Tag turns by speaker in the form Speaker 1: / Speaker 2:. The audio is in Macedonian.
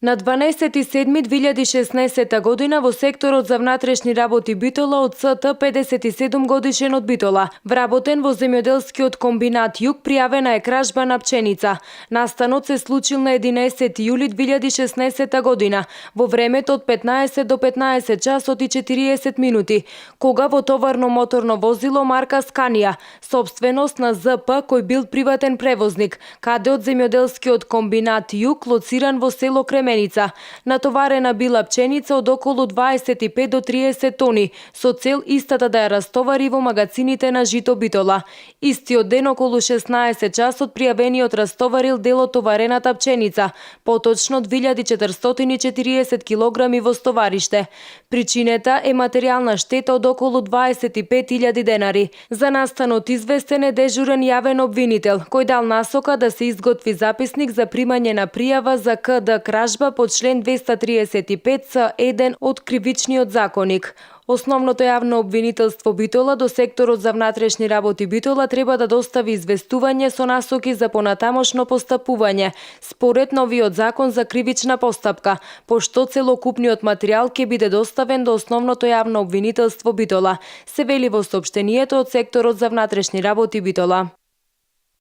Speaker 1: На 12.7.2016 година во секторот за внатрешни работи Битола од СТ 57 годишен од Битола, вработен во земјоделскиот комбинат Југ, пријавена е кражба на пченица. Настанот се случил на 11 јули 2016 година, во времето од 15 до 15 часот и 40 минути, кога во товарно моторно возило марка Сканија, собственост на ЗП кој бил приватен превозник, каде од земјоделскиот комбинат Југ, лоциран во село Кременица, натоварена била пченица од околу 25 до 30 тони, со цел истата да ја растовари во магацините на Жито Битола. Истиот ден околу 16 часот пријавениот растоварил дел од товарената пченица, поточно 2440 килограми во стовариште. Причината е материјална штета од околу 25.000 денари. За настанот известен е дежурен јавен обвинител, кој дал насока да се изготви записник за примање на пријава за КД кражба по член 235 од Кривичниот законник. Основното јавно обвинителство Битола до секторот за внатрешни работи Битола треба да достави известување со насоки за понатамошно постапување, според новиот закон за кривична постапка, пошто целокупниот материјал ќе биде доставен до основното јавно обвинителство Битола, се вели во соопштението од секторот за внатрешни работи Битола.